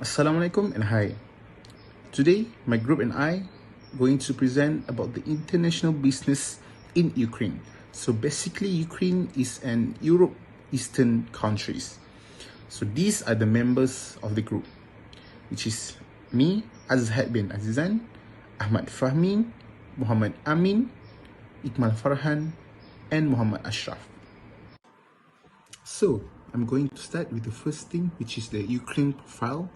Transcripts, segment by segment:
Assalamualaikum and hi. Today, my group and I going to present about the international business in Ukraine. So basically, Ukraine is an Europe Eastern countries. So these are the members of the group, which is me, Azhad bin Azizan, Ahmad Fahmi, Muhammad Amin, Ikmal Farhan, and Muhammad Ashraf. So I'm going to start with the first thing, which is the Ukraine profile.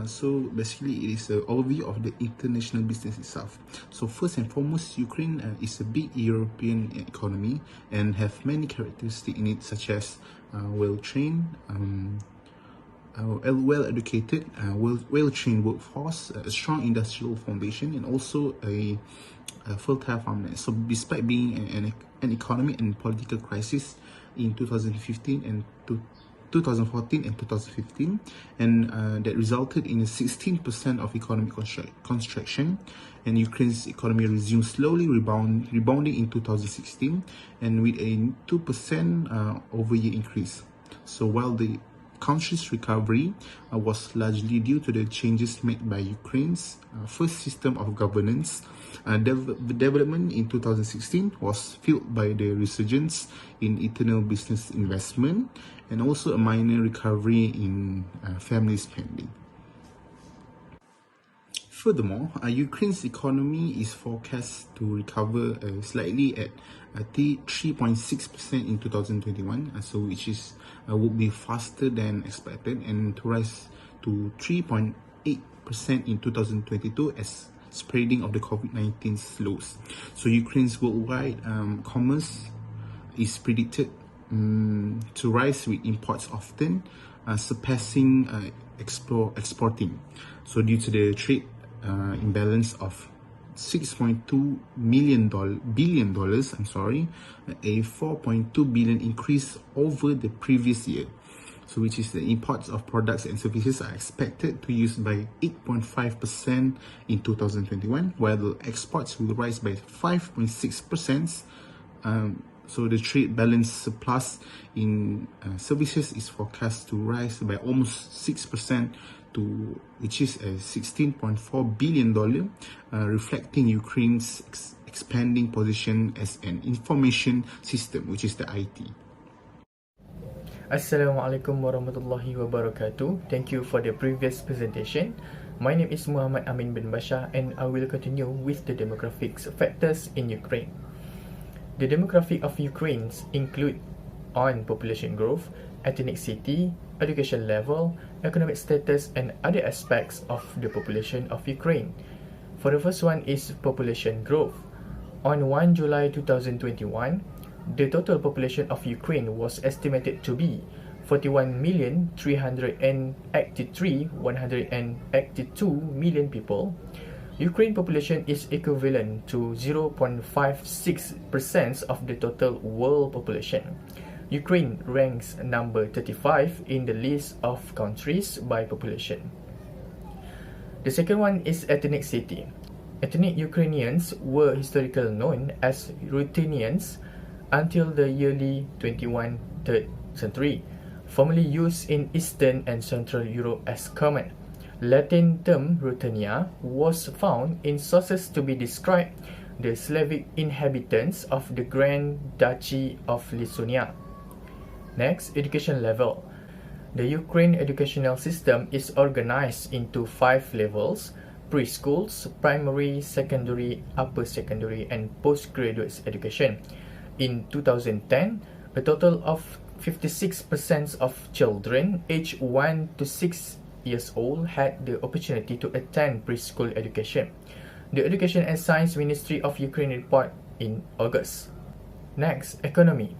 So basically it is an overview of the international business itself. So first and foremost, Ukraine is a big European economy and have many characteristics in it, such as well-trained, well-educated, well-trained workforce, a strong industrial foundation, and also a fertile farmland. So despite being an economic and political crisis in 2015 and 2014 and 2015, and that resulted in a 16% of economic contraction, and Ukraine's economy resumed slowly rebounding in 2016, and with a 2% over-year increase. So while the country's recovery was largely due to the changes made by Ukraine's first system of governance, development in 2016 was fueled by the resurgence in internal business investment and also a minor recovery in family spending. Furthermore, Ukraine's economy is forecast to recover slightly at 3.6% in 2021, so which is would be faster than expected, and to rise to 3.8% in 2022 as spreading of the COVID-19 slows. So Ukraine's worldwide commerce is predicted to rise, with imports often surpassing exporting. So due to the trade imbalance of $6.2 billion, a 4.2 billion increase over the previous year. So which is the imports of products and services are expected to rise by 8.5% in 2021, while the exports will rise by 5.6%. So the trade balance surplus in services is forecast to rise by almost 6% to, which is a $16.4 billion, reflecting Ukraine's expanding position as an information system, which is the IT. Assalamualaikum warahmatullahi wabarakatuh. Thank you for the previous presentation. My name is Muhammad Amin bin Bashar, and I will continue with the demographics factors in Ukraine. The demographic of Ukraine include on population growth, ethnicity, education level, economic status, and other aspects of the population of Ukraine. For the first one is population growth. On 1 July 2021, the total population of Ukraine was estimated to be 41,383,182 million people. Ukraine population is equivalent to 0.56% of the total world population. Ukraine ranks number 35 in the list of countries by population. The second one is ethnicity. Ethnic Ukrainians were historically known as Ruthenians until the early 21st century, formerly used in Eastern and Central Europe as common. Latin term Ruthenia was found in sources to be described the Slavic inhabitants of the Grand Duchy of Lithuania. Next, education level. The Ukraine educational system is organized into 5 levels: preschools, primary, secondary, upper secondary, and postgraduate education. In 2010, a total of 56% of children aged 1 to 6 years old had the opportunity to attend preschool education. The Education and Science Ministry of Ukraine report in August. Next, economy.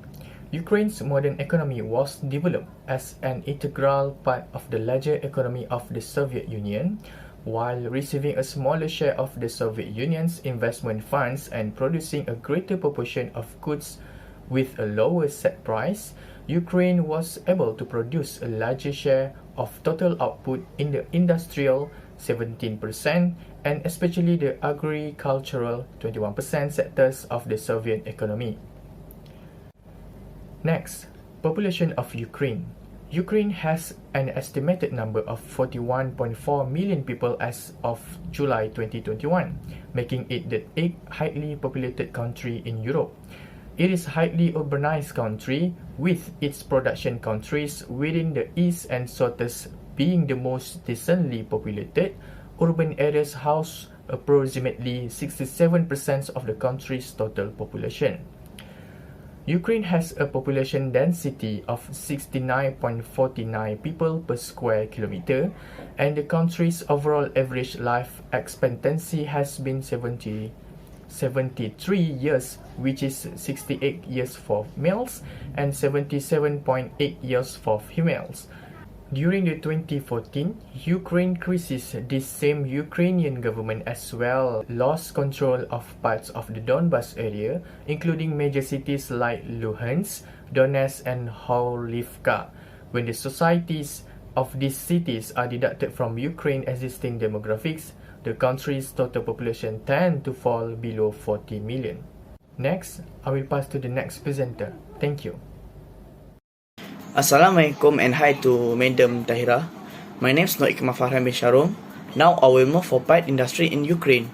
Ukraine's modern economy was developed as an integral part of the larger economy of the Soviet Union, while receiving a smaller share of the Soviet Union's investment funds and producing a greater proportion of goods with a lower set price. Ukraine was able to produce a larger share of total output in the industrial 17% and especially the agricultural 21% sectors of the Soviet economy. Next, population of Ukraine. Ukraine has an estimated number of 41.4 million people as of July 2021, making it the 8th highly populated country in Europe. It is a highly urbanized country, with its production countries within the east and southeast being the most densely populated. Urban areas house approximately 67% of the country's total population. Ukraine has a population density of 69.49 people per square kilometer, and the country's overall average life expectancy has been 73 years, which is 68 years for males and 77.8 years for females. During the 2014 Ukraine crisis, this same Ukrainian government as well lost control of parts of the Donbas area, including major cities like Luhansk, Donetsk, and Horlivka. When the societies of these cities are deducted from Ukraine's existing demographics, the country's total population tends to fall below 40 million. Next, I will pass to the next presenter. Thank you. Assalamualaikum and hi to Madam Tahira. My name is Noikma Farhan bin Sharom. Now I will move for pipe industry in Ukraine.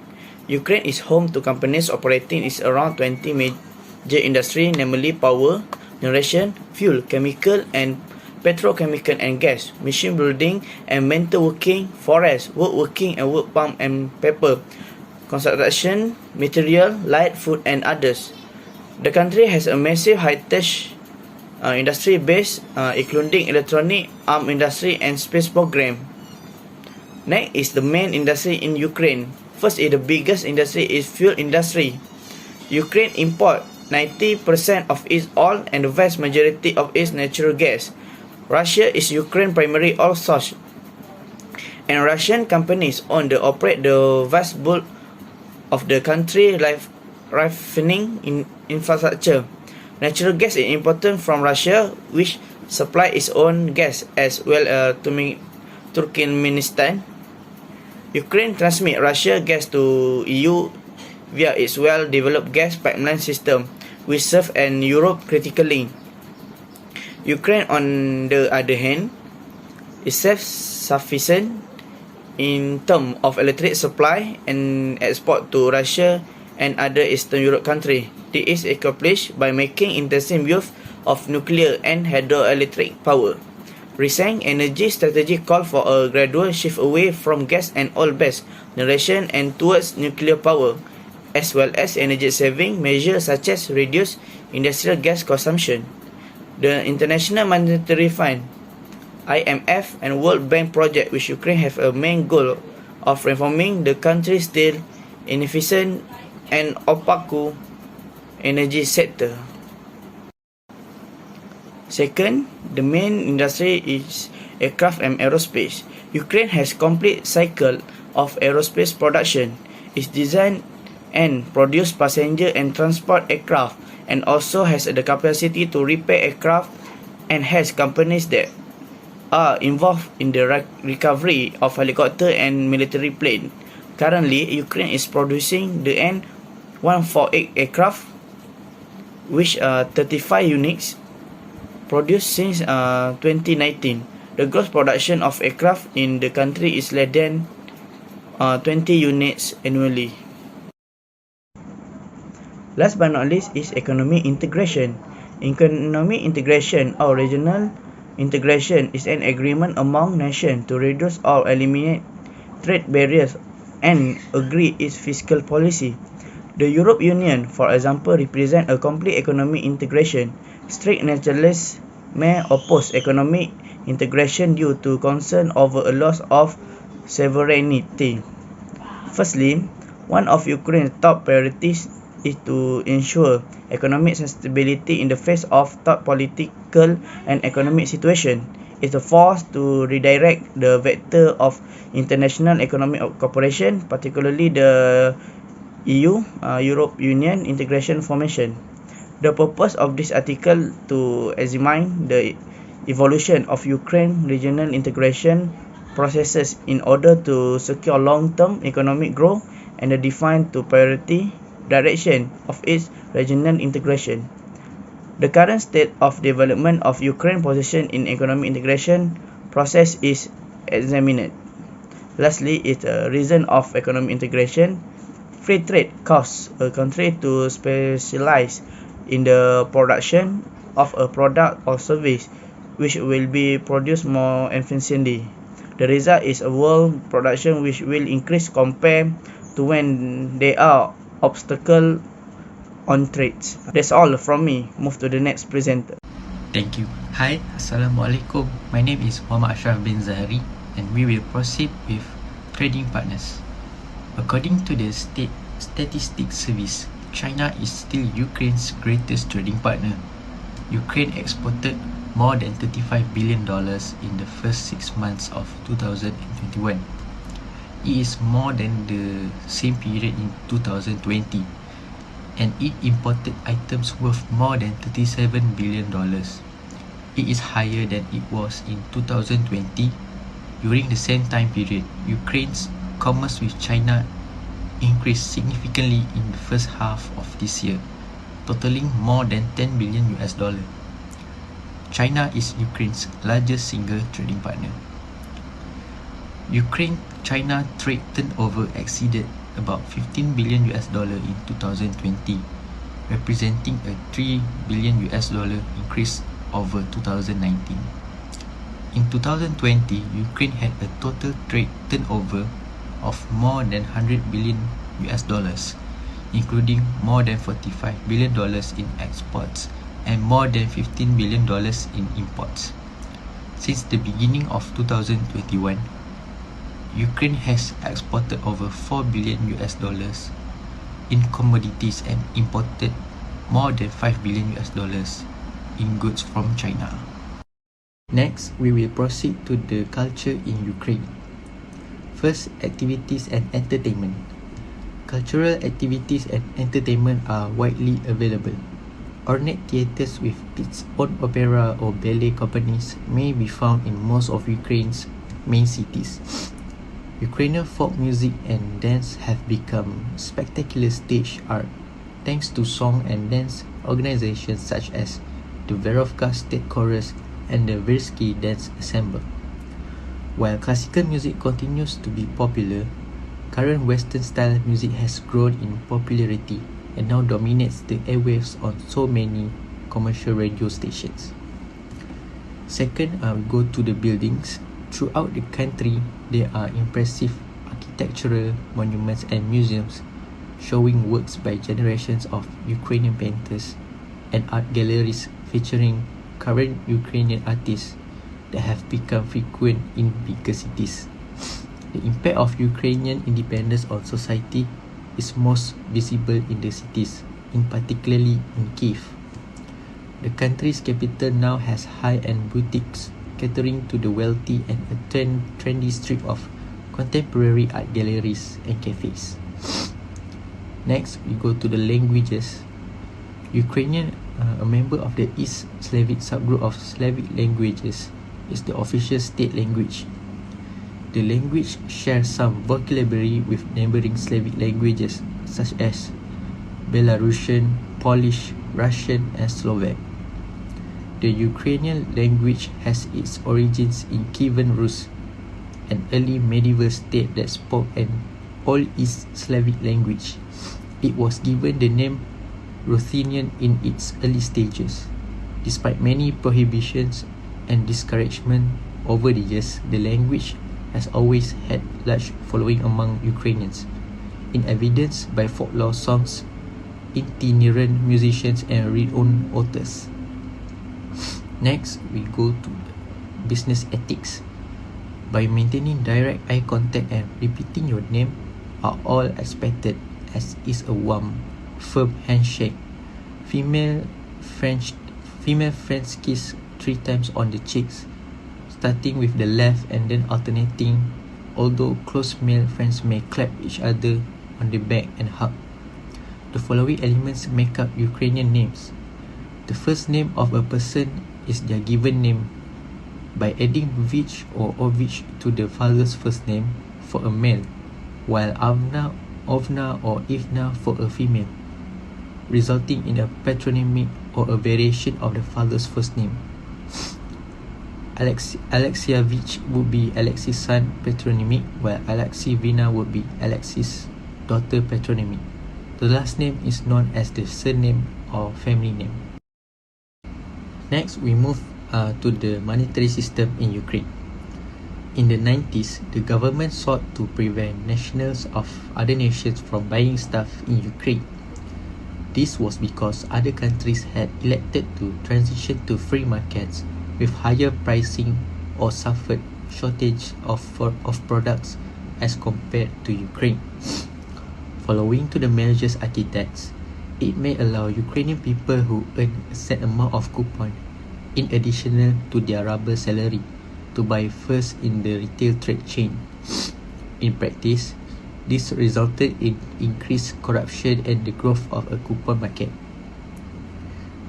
Ukraine is home to companies operating in around 20 major industries, namely power, generation, fuel, chemical and petrochemical and gas, machine building and metalworking, forest, woodworking and wood pulp and paper, construction, material, light, food and others. The country has a massive high-tech industry base, including electronic, arm industry and space program. Next is the main industry in Ukraine. First is the biggest industry is fuel industry. Ukraine import 90% of its oil and the vast majority of its natural gas. Russia is Ukraine's primary oil source, and Russian companies own and operate the vast bulk of the country's refining infrastructure. Natural gas is imported from Russia, which supply its own gas as well as Turkmenistan. Ukraine transmits Russia gas to EU via its well-developed gas pipeline system, which serves in Europe critically. Ukraine, on the other hand, is self-sufficient in terms of electric supply and export to Russia and other Eastern Europe countries. This is accomplished by making intensive use of nuclear and hydroelectric power. Recent energy strategy call for a gradual shift away from gas and oil-based generation and towards nuclear power, as well as energy-saving measures such as reduced industrial gas consumption. The International Monetary Fund, IMF, and World Bank project with Ukraine have a main goal of reforming the country's still inefficient and opaque energy sector. Second, the main industry is aircraft and aerospace. Ukraine has complete cycle of aerospace production. It design and produce passenger and transport aircraft, and also has the capacity to repair aircraft, and has companies that are involved in the recovery of helicopter and military plane. Currently, Ukraine is producing the N-148 aircraft, which are 35 units produced since 2019. The gross production of aircraft in the country is less than 20 units annually. Last but not least is economic integration. Economic integration or regional integration is an agreement among nations to reduce or eliminate trade barriers and agree its fiscal policy. The European Union, for example, represents a complete economic integration. Strict nationalists may oppose economic integration due to concern over a loss of sovereignty. Firstly, one of Ukraine's top priorities is to ensure economic stability in the face of tough political and economic situation. It is forced to redirect the vector of international economic cooperation, particularly the EU, European Union integration formation. The purpose of this article to examine the evolution of Ukraine regional integration processes in order to secure long-term economic growth and define the priority direction of its regional integration. The current state of development of Ukraine's position in economic integration process is examined. Lastly, is a reason of economic integration. Free trade causes a country to specialize in the production of a product or service which will be produced more efficiently. The result is a world production which will increase compared to when there are obstacles on trades. That's all from me. Move to the next presenter. Thank you. Hi, Assalamualaikum. My name is Muhammad Ashraf bin Zahari and we will proceed with trading partners. According to the State Statistics Service, China is still Ukraine's greatest trading partner. Ukraine exported more than $35 billion in the first 6 months of 2021. It is more than the same period in 2020, and it imported items worth more than $37 billion. It is higher than it was in 2020. During the same time period, Ukraine's commerce with China increased significantly in the first half of this year, totaling more than $10 billion. China is Ukraine's largest single trading partner. Ukraine-China trade turnover exceeded about $15 billion in 2020, representing a $3 billion increase over 2019. In 2020, Ukraine had a total trade turnover of more than $100 billion, including more than $45 billion in exports and more than $15 billion in imports. Since the beginning of 2021, Ukraine has exported over $4 billion in commodities and imported more than $5 billion in goods from China. Next, we will proceed to the culture in Ukraine. First, activities and entertainment. Cultural activities and entertainment are widely available. Ornate theaters with its own opera or ballet companies may be found in most of Ukraine's main cities. Ukrainian folk music and dance have become spectacular stage art thanks to song and dance organizations such as the Verovka State Chorus and the Versky Dance Ensemble. While classical music continues to be popular, current Western-style music has grown in popularity and now dominates the airwaves on so many commercial radio stations. Second, we go to the buildings. Throughout the country, there are impressive architectural monuments and museums showing works by generations of Ukrainian painters and art galleries featuring current Ukrainian artists that have become frequent in bigger cities. The impact of Ukrainian independence on society is most visible in the cities, in particularly in Kyiv. The country's capital now has high-end boutiques catering to the wealthy and a trendy strip of contemporary art galleries and cafes. Next, we go to the languages. Ukrainian, a member of the East Slavic subgroup of Slavic languages, is the official state language. The language shares some vocabulary with neighboring Slavic languages such as Belarusian, Polish, Russian, and Slovak. The Ukrainian language has its origins in Kievan Rus, an early medieval state that spoke an Old East Slavic language. It was given the name Ruthenian in its early stages. Despite many prohibitions and discouragement over the years, the language has always had large following among Ukrainians, in evidence by folklore songs, itinerant musicians, and renowned authors. Next, we go to business ethics. By maintaining direct eye contact and repeating your name are all expected, as is a warm, firm handshake. Female friends kiss 3 times on the cheeks, starting with the left and then alternating, although close male friends may clap each other on the back and hug. The following elements make up Ukrainian names. The first name of a person is their given name. By adding Vich or Ovich to the father's first name for a male, while Ovna or Ivna for a female, resulting in a patronymic or a variation of the father's first name. Alexievich would be Alexis' son patronymic, while Alexivina would be Alexis' daughter patronymic. The last name is known as the surname or family name. Next, we move to the monetary system in Ukraine. In the 90s, the government sought to prevent nationals of other nations from buying stuff in Ukraine. This was because other countries had elected to transition to free markets with higher pricing or suffered shortage of products as compared to Ukraine. Following to the measures architects, it may allow Ukrainian people who earn a set amount of coupon in addition to their rubber salary to buy first in the retail trade chain. In practice, this resulted in increased corruption and the growth of a coupon market.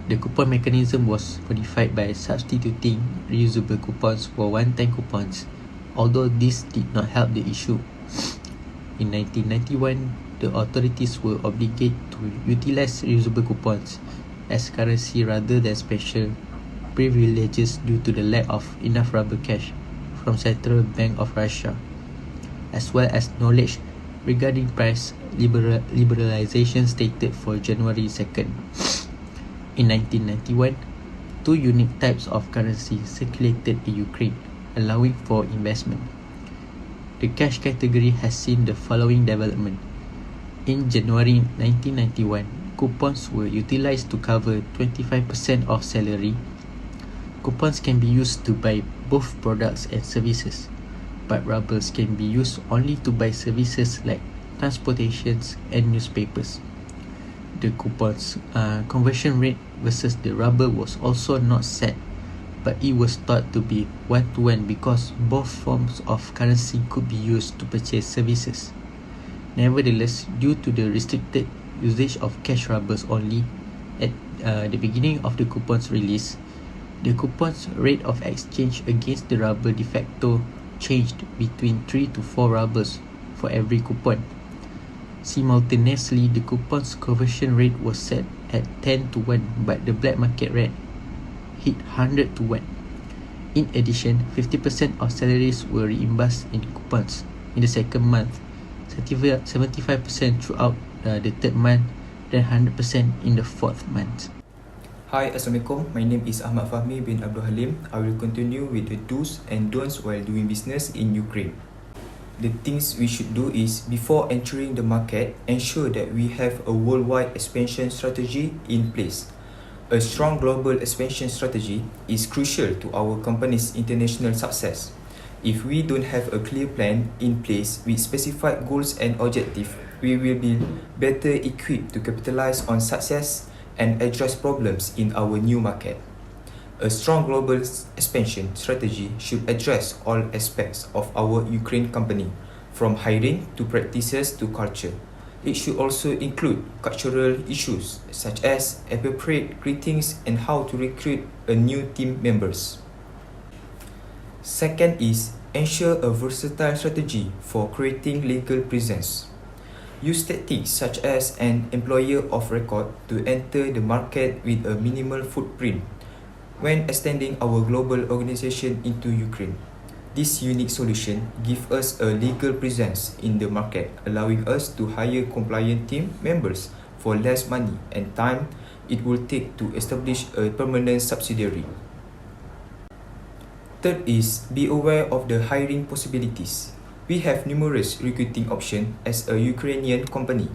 The coupon mechanism was modified by substituting reusable coupons for one-time coupons, although this did not help the issue. In 1991, the authorities were obligated to utilize reusable coupons as currency rather than special privileges due to the lack of enough rubber cash from Central Bank of Russia, as well as knowledge regarding price liberalization stated for January 2nd. In 1991, two unique types of currency circulated in Ukraine, allowing for investment. The cash category has seen the following development. In January 1991, coupons were utilized to cover 25% of salary. Coupons can be used to buy both products and services, but rubles can be used only to buy services like transportations and newspapers. The coupons conversion rate versus the ruble was also not set, but it was thought to be 1-to-1 because both forms of currency could be used to purchase services. Nevertheless, due to the restricted usage of cash rubles only at the beginning of the coupon's release, the coupon's rate of exchange against the ruble de facto changed between 3 to 4 rubles for every coupon. Simultaneously, the coupon's conversion rate was set at 10-to-1, but the black market rate hit 100-to-1. In addition, 50% of salaries were reimbursed in coupons in the second month, 75% throughout the third month, then 100% in the fourth month. Hi, Assalamualaikum. My name is Ahmad Fahmi bin Abdul Halim. I will continue with the do's and don'ts while doing business in Ukraine. The things we should do is, before entering the market, ensure that we have a worldwide expansion strategy in place. A strong global expansion strategy is crucial to our company's international success. If we don't have a clear plan in place with specified goals and objectives, we will be better equipped to capitalize on success and address problems in our new market. A strong global expansion strategy should address all aspects of our Ukraine company, from hiring to practices to culture. It should also include cultural issues such as appropriate greetings and how to recruit a new team members. Second is, ensure a versatile strategy for creating legal presence. Use tactics such as an employer of record to enter the market with a minimal footprint when extending our global organization into Ukraine. This unique solution gives us a legal presence in the market, allowing us to hire compliant team members for less money and time it will take to establish a permanent subsidiary. Third is, be aware of the hiring possibilities. We have numerous recruiting options as a Ukrainian company.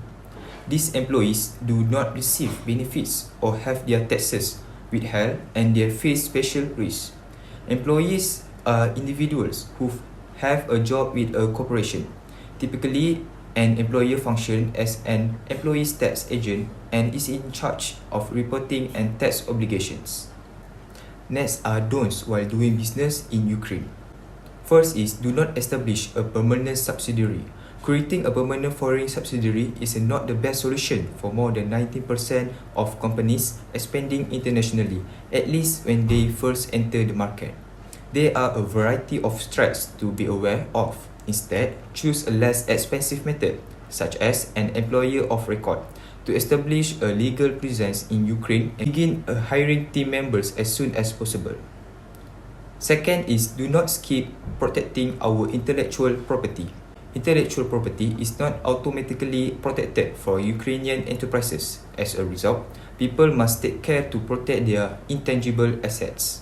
These employees do not receive benefits or have their taxes withheld and they face special risks. Employees are individuals who have a job with a corporation. Typically, an employer functions as an employee's tax agent and is in charge of reporting and tax obligations. Next are don'ts while doing business in Ukraine. First is, do not establish a permanent subsidiary. Creating a permanent foreign subsidiary is not the best solution for more than 19% of companies expanding internationally, at least when they first enter the market. There are a variety of threats to be aware of. Instead, choose a less expensive method, such as an employer of record. to establish a legal presence in Ukraine and begin hiring team members as soon as possible. Second is do not skip protecting our intellectual property. Intellectual property is not automatically protected for Ukrainian enterprises. As a result, people must take care to protect their intangible assets.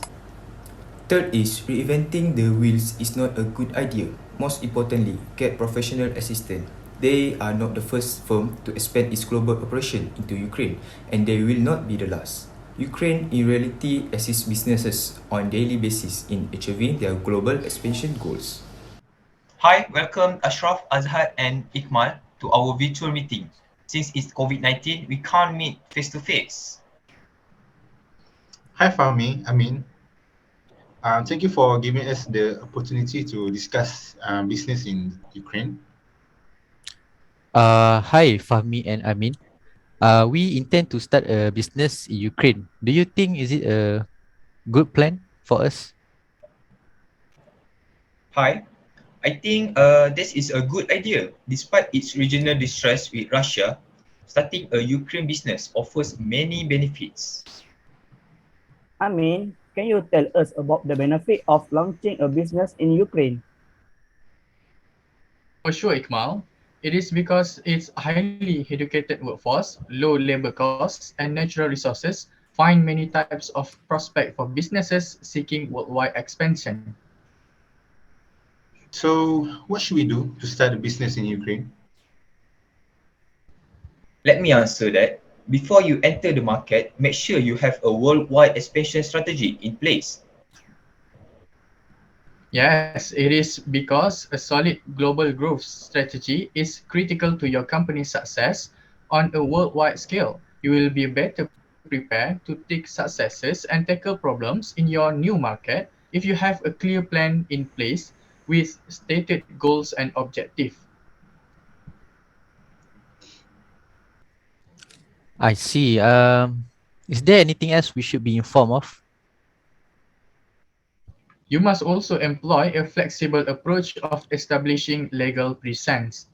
Third is reinventing the wheels is not a good idea. Most importantly, get professional assistance. They are not the first firm to expand its global operation into Ukraine, and they will not be the last. Ukraine in reality assists businesses on daily basis in achieving their global expansion goals. Hi, welcome Ashraf, Azhar, and Ikmal to our virtual meeting. Since it's COVID-19, we can't meet face to face. Hi, Fahmi. Thank you for giving us the opportunity to discuss business in Ukraine. Hi, Fahmi and Amin. We intend to start a business in Ukraine. Do you think is it a good plan for us? Hi, I think this is a good idea. Despite its regional distress with Russia, starting a Ukraine business offers many benefits. I mean, can you tell us about the benefit of launching a business in Ukraine? For sure, Ikmal. It is because its highly educated workforce, low labor costs, and natural resources find many types of prospect for businesses seeking worldwide expansion. So, what should we do to start a business in Ukraine? Let me answer that. Before you enter the market, make sure you have a worldwide expansion strategy in place. Yes, it is because a solid global growth strategy is critical to your company's success on a worldwide scale. You will be better prepared to take successes and tackle problems in your new market if you have a clear plan in place with stated goals and objectives. I see. Is there anything else we should be informed of? You must also employ a flexible approach of establishing legal presence.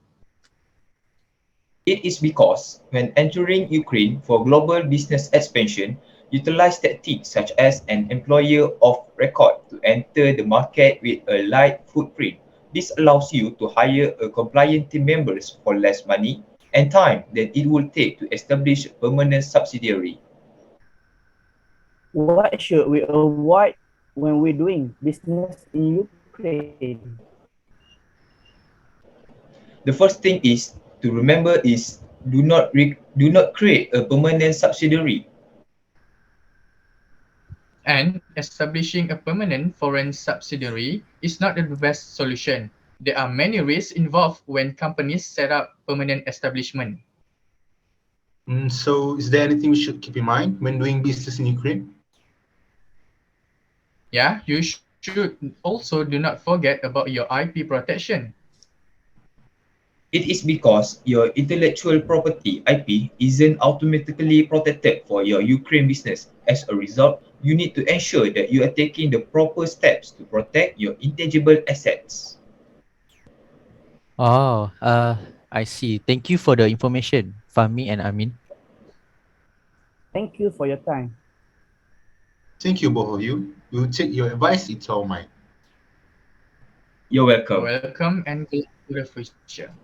It is because when entering Ukraine for global business expansion, utilize tactics such as an employer of record to enter the market with a light footprint. This allows you to hire a compliant team members for less money and time than it will take to establish a permanent subsidiary. What should we avoid when we're doing business in Ukraine? The first thing is to remember is do not create a permanent subsidiary. And establishing a permanent foreign subsidiary is not the best solution. There are many risks involved when companies set up permanent establishment. So, is there anything we should keep in mind when doing business in Ukraine? Yeah, you should also do not forget about your IP protection. It is because your intellectual property IP isn't automatically protected for your Ukraine business. As a result, you need to ensure that you are taking the proper steps to protect your intangible assets. Oh, I see. Thank you for the information, Fahmi and Amin. Thank you for your time. Thank you, both of you. We'll take your advice into our mind. You're welcome. Welcome and good to the future.